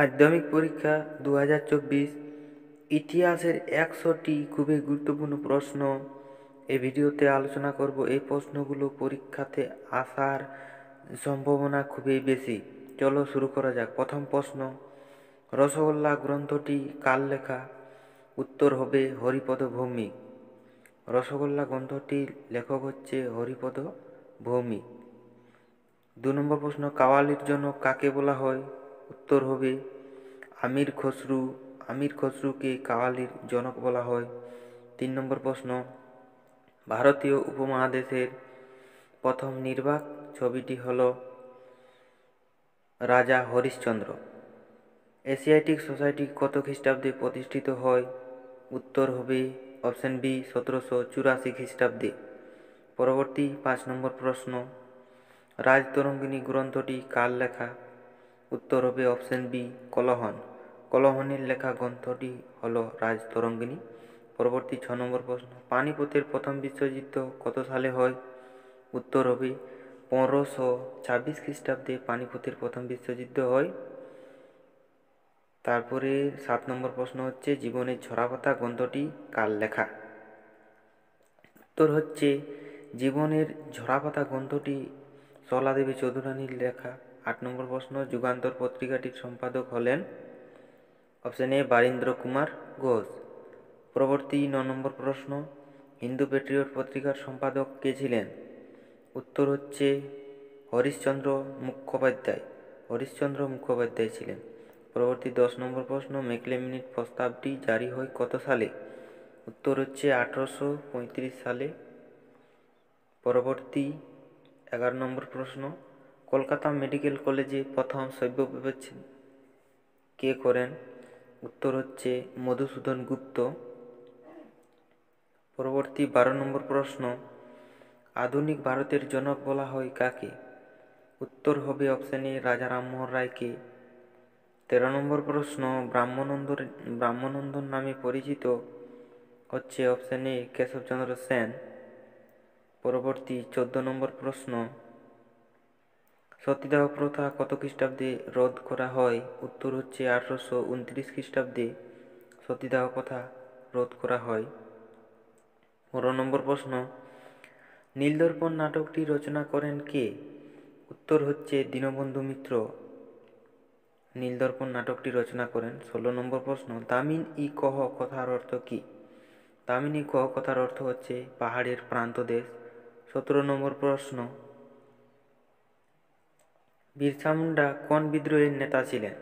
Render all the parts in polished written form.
মাধ্যমিক পরীক্ষা 2024 ইতিহাসের 100টি খুবই গুরুত্বপূর্ণ প্রশ্ন এই ভিডিওতে আলোচনা করব। এই প্রশ্নগুলো পরীক্ষাতে আসার সম্ভাবনা খুবই বেশি। চলো শুরু করা যাক। প্রথম প্রশ্ন, রসগোল্লা গ্রন্থটি কার লেখা? উত্তর হবে হরিপদ ভৌমিক। রসগোল্লা গ্রন্থটির লেখক হচ্ছে হরিপদ ভৌমিক। 2 নম্বর প্রশ্ন, কাওয়ালির জনক কাকে বলা হয়? উত্তর হবে আমির খসরু। আমির খসরুকে কাওয়ালির জনক বলা হয়। 3 নম্বর প্রশ্ন, ভারতীয় উপমহাদেশের প্রথম নির্বাক ছবিটি হল রাজা হরিশ্চন্দ্র। এশিয়াটিক সোসাইটি কত খ্রিস্টাব্দে প্রতিষ্ঠিত হয়? উত্তর হবে অপশন বি 1784 খ্রিস্টাব্দে। পরবর্তী 5 নম্বর প্রশ্ন, রাজতরঙ্গিনী গ্রন্থটি কার লেখা? উত্তর হবে অপশন বি কলহন। কলহনের লেখা গ্রন্থটি হল রাজতরঙ্গিনী। পরবর্তী 6 নম্বর প্রশ্ন, পানিপথের প্রথম বিশ্বযুদ্ধ কত সালে হয়? উত্তর হবে 1526 খ্রিস্টাব্দে পানিপথের প্রথম বিশ্বযুদ্ধ হয়। তারপরে 7 নম্বর প্রশ্ন হচ্ছে জীবনের ঝরাপাতা গ্রন্থটি কার লেখা? উত্তর হচ্ছে জীবনের ঝরাপাতা গ্রন্থটি সরলাদেবী চৌধুরানীর লেখা। 8 নম্বর প্রশ্ন, যুগান্তর পত্রিকাটির সম্পাদক হলেন? Option A Barindra Kumar Ghosh. পরবর্তী 9 নম্বর প্রশ্ন, হিন্দু পেট্রিয়ট পত্রিকার সম্পাদক কে ছিলেন? উত্তর হচ্ছে হরিশচন্দ্র মুখোপাধ্যায়। হরিশচন্দ্র মুখোপাধ্যায় ছিলেন। পরবর্তী 10 নম্বর প্রশ্ন, ম্যাকলেমিনিট প্রস্তাবটি জারি হয় কত সালে? উত্তর হচ্ছে 1835 সালে। পরবর্তী 11 নম্বর প্রশ্ন, কলকাতা মেডিকেল কলেজে প্রথম শৈব বিচ্ছেদ কে করেন? উত্তর হচ্ছে মধুসূদন গুপ্ত। পরবর্তী 12 নম্বর প্রশ্ন, আধুনিক ভারতের জনক বলা হয় কাকে? উত্তর হবে অপশন এ রাজা রামমোহন রায়কে। 13 নম্বর প্রশ্ন, ব্রাহ্মণন্দর নামে পরিচিত হচ্ছে অপশন এ কেশবচন্দ্র সেন। পরবর্তী 14 নম্বর প্রশ্ন, সতীদাহ প্রথা কত খ্রিস্টাব্দে রোধ করা হয়? উত্তর হচ্ছে 1829 খ্রিস্টাব্দে সতীদাহ প্রথা রোধ করা হয়। 15 নম্বর প্রশ্ন, নীলদর্পণ নাটকটি রচনা করেন কে? উত্তর হচ্ছে দীনবন্ধু মিত্র নীলদর্পণ নাটকটি রচনা করেন। 16 নম্বর প্রশ্ন, দামিন ই কহ কথার অর্থ কী? দামিন ই কহ কথার অর্থ হচ্ছে পাহাড়ের প্রান্তদেশ। 17 নম্বর প্রশ্ন, বিরসা মুন্ডা কোন বিদ্রোহের নেতা ছিলেন?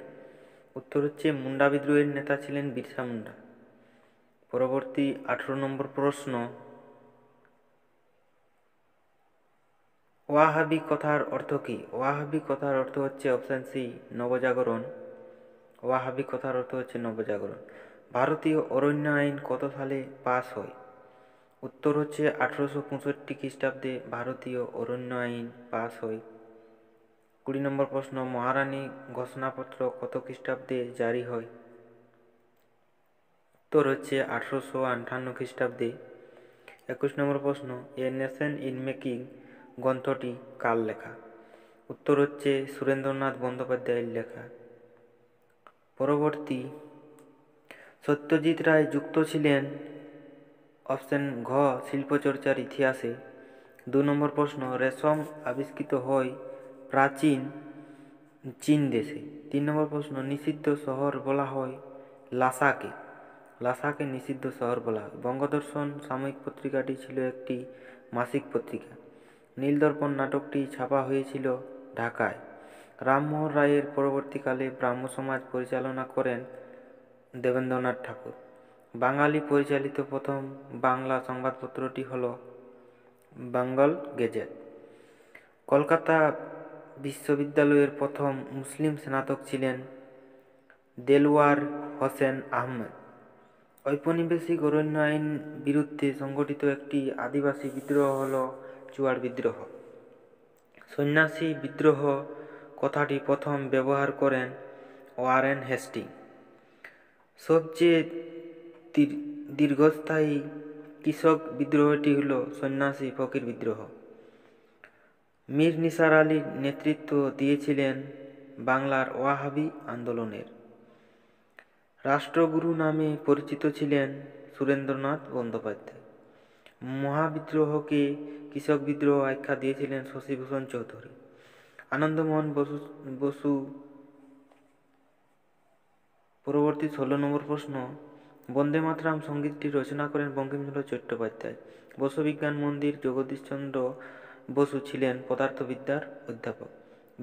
উত্তর হচ্ছে মুন্ডা বিদ্রোহের নেতা ছিলেন বিরসা মুন্ডা। পরবর্তী 18 নম্বর প্রশ্ন, ওয়াহাবি কথার অর্থ কী? ওয়াহাবি কথার অর্থ হচ্ছে অপশন সি নবজাগরণ। ওয়াহাবি কথার অর্থ হচ্ছে নবজাগরণ। ভারতীয় অরণ্য আইন কত সালে পাস হয়? উত্তর হচ্ছে 1865 খ্রিস্টাব্দে ভারতীয় অরণ্য আইন পাস হয়। 20 নম্বর প্রশ্ন, মহারানী ঘোষণাপত্র কত খ্রিস্টাব্দে জারি হয়? উত্তর হচ্ছে 1858 খ্রিস্টাব্দে। 21 নম্বর প্রশ্ন, এ নেশন ইন মেকিং গ্রন্থটি কার লেখা? উত্তর হচ্ছে সুরেন্দ্রনাথ বন্দ্যোপাধ্যায়ের লেখা। পরবর্তী, সত্যজিৎ রায় যুক্ত ছিলেন অপশন ঘ শিল্পচর্চার ইতিহাসে। 2 নম্বর প্রশ্ন, রেশম আবিষ্কৃত হয় প্রাচীন চীন দেশে। 3 নম্বর প্রশ্ন, নিষিদ্ধ শহর বলা হয় লাসাকে। লাসাকে নিষিদ্ধ শহর বলা হয়। বঙ্গদর্শন সাময়িক পত্রিকাটি ছিল একটি মাসিক পত্রিকা। নীলদর্পণ নাটকটি ছাপা হয়েছিল ঢাকায়। রামমোহন রায়ের পরবর্তীকালে ব্রাহ্ম সমাজ পরিচালনা করেন দেবেন্দ্রনাথ ঠাকুর। বাঙালি পরিচালিত প্রথম বাংলা সংবাদপত্রটি হল বেঙ্গল গেজেট। কলকাতা বিশ্ববিদ্যালয়ের প্রথম মুসলিম স্নাতক ছিলেন দেলওয়ার হোসেন আহমেদ। ঔপনিবেশিক অরণ্য আইন বিরুদ্ধে সংগঠিত একটি আদিবাসী বিদ্রোহ হল চুয়ার বিদ্রোহ। সন্ন্যাসী বিদ্রোহ কথাটি প্রথম ব্যবহার করেন ওয়ারেন হেস্টিং। সবচেয়ে দীর্ঘস্থায়ী কৃষক বিদ্রোহটি হল সন্ন্যাসী ফকির বিদ্রোহ। মীর নিসার আলী নেতৃত্ব দিয়েছিলেন বাংলার ওয়াহাবি আন্দোলনের। রাষ্ট্রগুরু নামে পরিচিত ছিলেন সুরেন্দ্রনাথ বন্দ্যোপাধ্যায়। মহাবিদ্রোহকে কৃষক বিদ্রোহ আখ্যা দিয়েছিলেন শশীভূষণ চৌধুরী। আনন্দমোহন বসু। পরবর্তী 16 নম্বর প্রশ্ন, বন্দে মাতরম সঙ্গীতটি রচনা করেন বঙ্কিমচন্দ্র চট্টোপাধ্যায়। বসু বিজ্ঞান মন্দির জগদীশচন্দ্র বসু ছিলেন পদার্থবিদ্যার অধ্যাপক।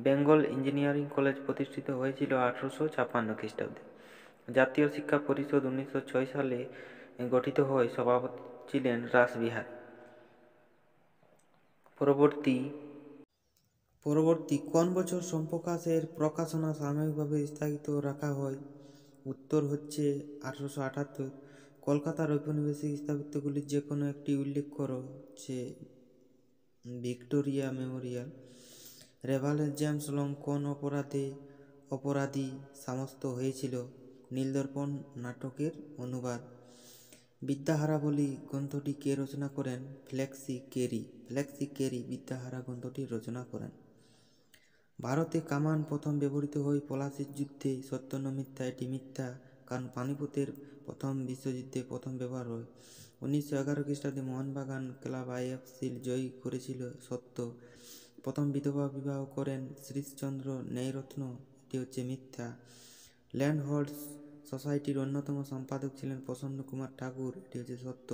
বেঙ্গল ইঞ্জিনিয়ারিং কলেজ প্রতিষ্ঠিত হয়েছিল 1856 খ্রিস্টাব্দে। জাতীয় শিক্ষা পরিষদ 1906 সালে গঠিত হয়, সভাপতি ছিলেন রাসবিহারী। পরবর্তী কোন বছর সোমপ্রকাশের প্রকাশনা সাময়িকভাবে স্থগিত রাখা হয়? উত্তর হচ্ছে 1878। কলকাতার ঔপনিবেশিক স্থাপত্যগুলির যে কোনো একটি উল্লেখ করো। হচ্ছে ভিক্টোরিয়া মেমোরিয়াল। রেভালের জেমস লং কোন অপরাধী সামস্ত হয়েছিল? নীলদর্পণ নাটকের অনুবাদ। বিদ্যাহারাবলী গ্রন্থটি কে রচনা করেন? ফ্লেক্সি কেরি বিদ্যাহারা গ্রন্থটি রচনা করেন। ভারতে কামান প্রথম ব্যবহৃত হয় পলাশির যুদ্ধে, সত্য না মিথ্যা? এটি মিথ্যা, কারণ পানিপথের প্রথম বিশ্বযুদ্ধে প্রথম ব্যবহার হয়। 1911 খ্রিস্টাব্দে মোহনবাগান ক্লাব আইএফসি জয়ী করেছিল, সত্য। প্রথম বিধবা বিবাহ করেন শ্রীশচন্দ্র ন্যায়রত্ন, এটি হচ্ছে মিথ্যা। ল্যান্ড হোল্ডস সোসাইটির অন্যতম সম্পাদক ছিলেন প্রসন্ন কুমার ঠাকুর, এটি হচ্ছে সত্য।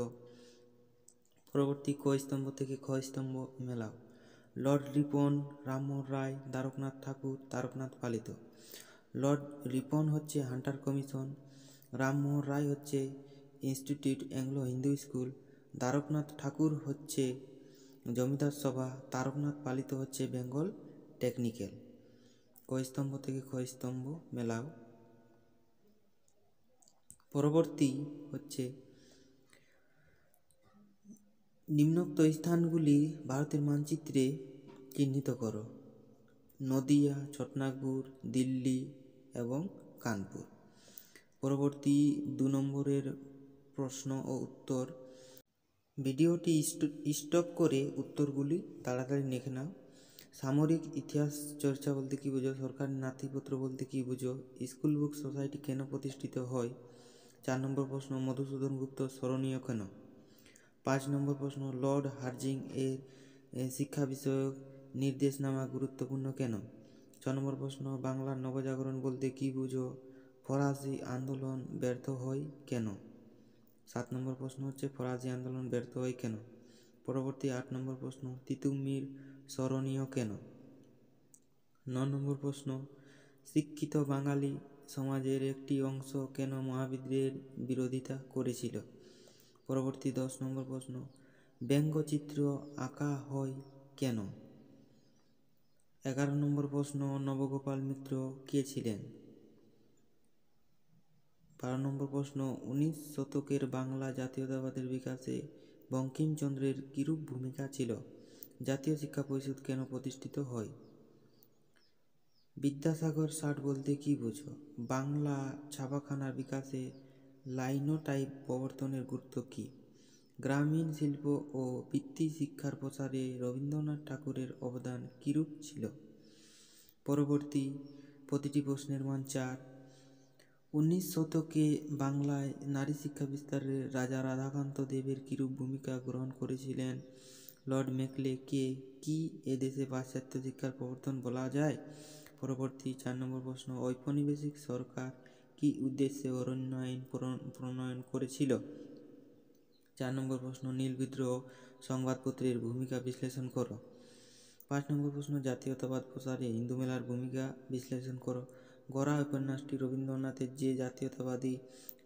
পরবর্তী ক স্তম্ভ থেকে খ স্তম্ভ মেলাও। Lord Ripon, Rammohan Roy, Dwarkanath Tagore, Taraknath Palit. Lord Ripon হচ্ছে হান্টার কমিশন, রামমোহন রায় হচ্ছে institute Anglo Hindu school, Dwarkanath Tagore হচ্ছে জমিদার সভা, তারকনাথ পালিত হচ্ছে বেঙ্গল টেকনিক্যাল। ক স্তম্ভ থেকে খ স্তম্ভ মেলাও। পরবর্তী হচ্ছে নিম্নোক্ত স্থানগুলি ভারতের মানচিত্রে চিহ্নিত করো। নদিয়া, ছোটনাগপুর, দিল্লি এবং কানপুর। পরবর্তী 2 নম্বরের প্রশ্ন ও উত্তর। ভিডিওটি স্টপ করে উত্তরগুলি তাড়াতাড়ি লিখে নাও। সামরিক ইতিহাস চর্চা বলতে কী বুঝো? সরকারি নাতিপত্র বলতে কী বুঝো? স্কুল বুক সোসাইটি কেন প্রতিষ্ঠিত হয়? 4 নম্বর প্রশ্ন, মধুসূদন গুপ্ত স্মরণীয় কেন? 5 নম্বর প্রশ্ন, লর্ড হার্ডিং এর শিক্ষা বিষয়ক নির্দেশনামা গুরুত্বপূর্ণ কেন? 6 নম্বর প্রশ্ন, বাংলার নবজাগরণ বলতে কী বুঝো? ফরাসি আন্দোলন ব্যর্থ হয় কেন? 7 নম্বর প্রশ্ন হচ্ছে ফরাসি আন্দোলন ব্যর্থ হয় কেন? পরবর্তী 8 নম্বর প্রশ্ন, তিতুমির স্মরণীয় কেন? 9 নম্বর প্রশ্ন, শিক্ষিত বাঙালি সমাজের একটি অংশ কেন মহাবিদ্রোহের বিরোধিতা করেছিল? পরবর্তী 10 নম্বর প্রশ্ন, ব্যঙ্গচিত্র আঁকা হয় কেন? 11 নম্বর প্রশ্ন, নবগোপাল মিত্র কে ছিলেন? 12 নম্বর প্রশ্ন, 19 শতকের বাংলা জাতীয়তাবাদের বিকাশে বঙ্কিমচন্দ্রের কিরূপ ভূমিকা ছিল? জাতীয় শিক্ষা পরিষদ কেন প্রতিষ্ঠিত হয়? বিদ্যাসাগর ষাট বলতে কী বুঝো? বাংলা ছাপাখানার বিকাশে লাইনোটাইপ প্রবর্তনের গুরুত্ব কী? গ্রামীণ শিল্প ও বৃত্তি শিক্ষার প্রসারে রবীন্দ্রনাথ ঠাকুরের অবদান কিরূপ ছিল? পরবর্তী প্রতিটি প্রশ্নের মান 4। 19 শতকে বাংলায় নারী শিক্ষা বিস্তারে রাজা রাধাকান্ত দেবের কিরূপ ভূমিকা গ্রহণ করেছিলেন? লর্ড মেকলে কে কি এদেশে পাশ্চাত্য শিক্ষার প্রবর্তন বলা যায়? পরবর্তী 4 নম্বর প্রশ্ন, ঔপনিবেশিক সরকার কি উদ্দেশ্যে অরণ্য আইন প্রণয়ন করেছিল? 4 নম্বর প্রশ্ন, নীল বিদ্রোহ সংবাদপত্রের ভূমিকা বিশ্লেষণ করো। 5 নম্বর প্রশ্ন, জাতীয়তাবাদ প্রসারে হিন্দু মেলার ভূমিকা বিশ্লেষণ করো। গড়া উপন্যাসটি রবীন্দ্রনাথের যে জাতীয়তাবাদী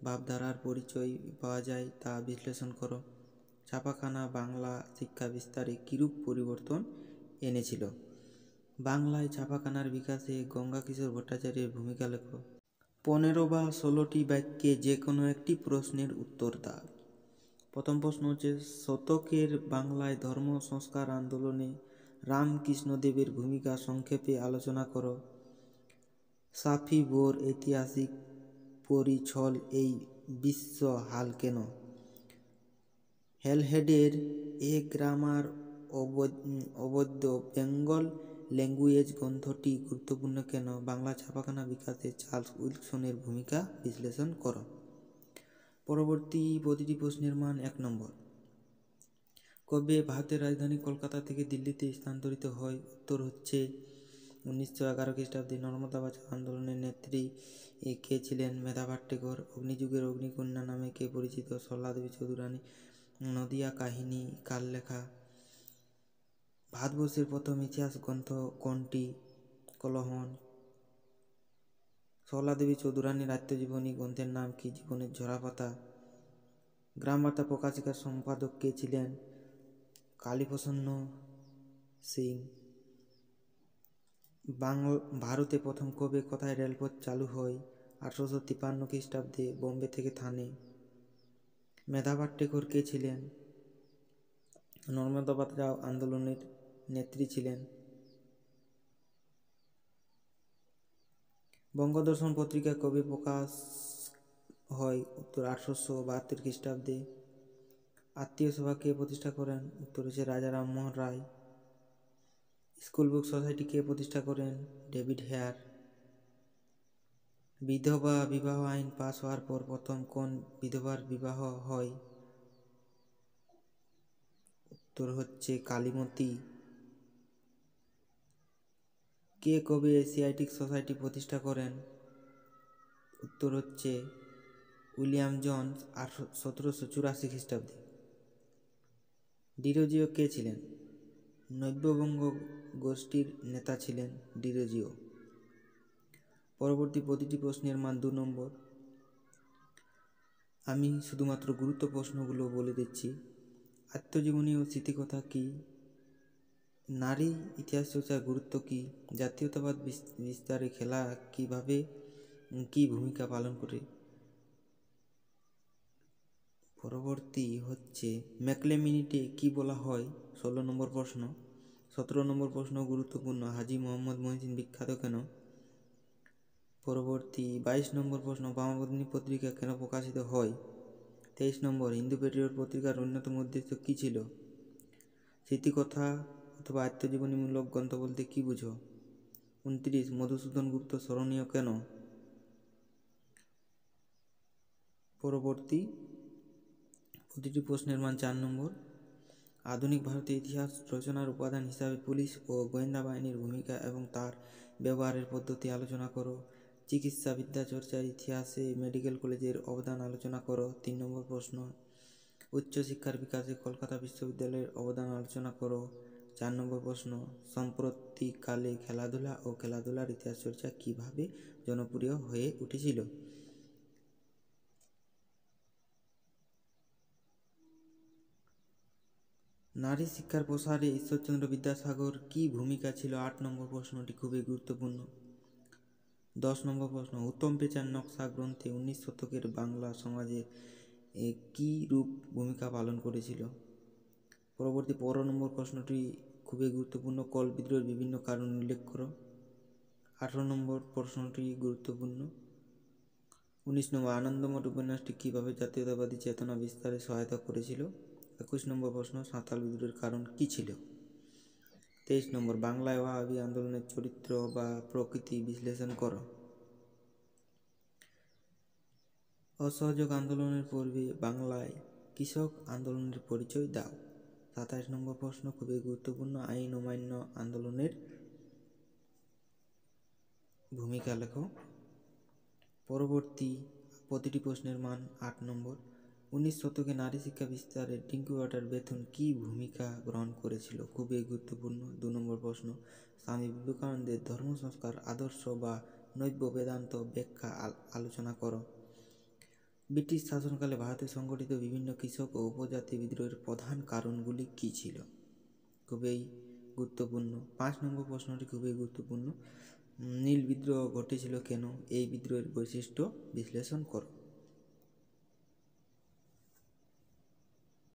ভাবধারার পরিচয় পাওয়া যায় তা বিশ্লেষণ করো। ছাপাখানা বাংলা শিক্ষা বিস্তারে কিরূপ পরিবর্তন এনেছিল? বাংলায় ছাপাখানার বিকাশে গঙ্গাকিশোর ভট্টাচার্যের ভূমিকা লেখো। 15 বা 16টি বাক্যে যে কোনো একটি প্রশ্নের উত্তর দাও। প্রথম প্রশ্ন হচ্ছে, শতকের বাংলায় ধর্ম সংস্কার আন্দোলনে রামকৃষ্ণদেবের ভূমিকা সংক্ষেপে আলোচনা করো। সাফি বোর ঐতিহাসিক পরিছল এই বিশ্ব হাল কেন? হেলহেডের এ গ্রামার অবৈধ বেঙ্গল ল্যাঙ্গুয়েজ গ্রন্থটি গুরুত্বপূর্ণ কেন? বাংলা ছাপাখানা বিকাশে চার্লস উইলসনের ভূমিকা বিশ্লেষণ করো। পরবর্তী প্রতিটি প্রশ্নের মান 1 নম্বর। কবে ভারতের রাজধানী কলকাতা থেকে দিল্লিতে স্থানান্তরিত হয়? উত্তর হচ্ছে 1911 খ্রিস্টাব্দে। নর্মদা বাঁচাও আন্দোলনের নেত্রী কে ছিলেন? মেধা পাট্টেকর। অগ্নিযুগের অগ্নিকন্যা নামে কে পরিচিত? সরলা দেবী চৌধুরানী। নদিয়া কাহিনী কার লেখা? ভারতবর্ষের প্রথম ইতিহাস গ্রন্থ কোনটি? কলহন। সরলা দেবী চৌধুরানীর আত্মজীবনী গ্রন্থের নাম কি? জীবনের ঝরাপাতা। গ্রামবার্তা প্রকাশিকার সম্পাদক কে ছিলেন? কালীপ্রসন্ন সিং। ভারতে প্রথম কবে কোথায় রেলপথ চালু হয়? 1853 খ্রিস্টাব্দে বোম্বে থেকে থানে। মেধা পাট্টেকর কে ছিলেন? নর্মদা বাঁচাও আন্দোলনের নেত্রী ছিলেন। বঙ্গদর্শন পত্রিকা কবে প্রকাশ হয়? উত্তর 1872 খ্রিস্টাব্দে। আত্মীয় সভা কে প্রতিষ্ঠা করেন? উত্তর হচ্ছে রাজা Rammohan Roy. School book society কে প্রতিষ্ঠা করেন? David Hare. বিধবা বিবাহ আইন পাস হওয়ার পর প্রথম কোন বিধবার বিবাহ হয়? উত্তর হচ্ছে কালীমতি। কে কবে এশিয়াটিক সোসাইটি প্রতিষ্ঠা করেন? উত্তর হচ্ছে উইলিয়াম জোন্স 1784 খ্রিস্টাব্দে। ডিরোজিও কে ছিলেন? নব্যবঙ্গ গোষ্ঠীর নেতা ছিলেন ডিরোজিও। পরবর্তী প্রতিটি প্রশ্নের মান 2 নম্বর। আমি শুধুমাত্র গুরুত্ব প্রশ্নগুলো বলে দিচ্ছি। আত্মজীবনী ও স্মৃতিকথা কি? নারী ইতিহাস চর্চার গুরুত্ব কি? জাতীয়তাবাদ বিস্তারে খেলা কিভাবে কি ভূমিকা পালন করে? পরবর্তী হচ্ছে ম্যাকলেমিনিকে কি বলা হয়? 16 নম্বর প্রশ্ন। 17 নম্বর প্রশ্ন গুরুত্বপূর্ণ। হাজী মোহাম্মদ মহসিন বিখ্যাত কেন? পরবর্তী 22 নম্বর প্রশ্ন। বামাবধিনী পত্রিকা কেন প্রকাশিত হয়? 23 নম্বর। হিন্দু পেট্রিয়ট পত্রিকার অন্যতম উদ্দেশ্য কী ছিল? স্মৃতিকথা অথবা আত্মজীবনীমূলক গ্রন্থ বলতে কী বুঝো? 29। মধুসূদন গুপ্ত স্মরণীয় কেন? পরবর্তী প্রতিটি প্রশ্নের মান 4 নম্বর। আধুনিক ভারতীয় ইতিহাস রচনার উপাদান হিসাবে পুলিশ ও গোয়েন্দা বাহিনীর ভূমিকা এবং তার ব্যবহারের পদ্ধতি আলোচনা করো। চিকিৎসা বিদ্যা চর্চার ইতিহাসে মেডিকেল কলেজের অবদান আলোচনা করো। 3 নম্বর প্রশ্ন। উচ্চশিক্ষার বিকাশে কলকাতা বিশ্ববিদ্যালয়ের অবদান আলোচনা করো। 4 নম্বর প্রশ্ন। সাম্প্রতিককালে খেলাধুলা ও খেলাধুলার ইতিহাস চর্চা কীভাবে জনপ্রিয় হয়ে উঠেছিল? নারী শিক্ষার প্রসারে ঈশ্বরচন্দ্র বিদ্যাসাগর কী ভূমিকা ছিল? 8 নম্বর প্রশ্নটি খুবই গুরুত্বপূর্ণ। 10 নম্বর প্রশ্ন। উত্তম পেচার নকশা গ্রন্থে 19 শতকের বাংলা সমাজে কী রূপ ভূমিকা পালন করেছিল? পরবর্তী 15 নম্বর প্রশ্নটি খুবই গুরুত্বপূর্ণ। কোল বিদ্রোহের বিভিন্ন কারণ উল্লেখ করো। 18 নম্বর প্রশ্নটি গুরুত্বপূর্ণ। 19 নম্বর। আনন্দমঠ উপন্যাসটি কীভাবে জাতীয়তাবাদী চেতনা বিস্তারে সহায়তা করেছিল? 21 নম্বর প্রশ্ন। সাঁওতাল বিদ্রোহের কারণ কী ছিল? 23 নম্বর। বাংলায় ওয়াহাবি আন্দোলনের চরিত্র বা প্রকৃতি বিশ্লেষণ করো। অসহযোগ আন্দোলনের পূর্বে বাংলায় কৃষক আন্দোলনের পরিচয় দাও। 27 নম্বর প্রশ্ন খুবই গুরুত্বপূর্ণ। আইন অমান্য আন্দোলনের ভূমিকা লেখো। পরবর্তী প্রতিটি প্রশ্নের মান 8 নম্বর। 19 শতকে নারী শিক্ষা বিস্তারে টিঙ্কু ওয়াটার বেথুন কী ভূমিকা গ্রহণ করেছিল? খুবই গুরুত্বপূর্ণ। 2 নম্বর প্রশ্ন। স্বামী বিবেকানন্দের ধর্ম সংস্কার আদর্শ বা নৈব্য বেদান্ত ব্যাখ্যা আলোচনা করো। ব্রিটিশ শাসনকালে ভারতে সংঘটিত বিভিন্ন কৃষক ও উপজাতি বিদ্রোহের প্রধান কারণগুলি কী ছিল? খুবই গুরুত্বপূর্ণ। 5 নম্বর প্রশ্নটি খুবই গুরুত্বপূর্ণ। নীল বিদ্রোহ ঘটেছিল কেন? এই বিদ্রোহের বৈশিষ্ট্য বিশ্লেষণ করো।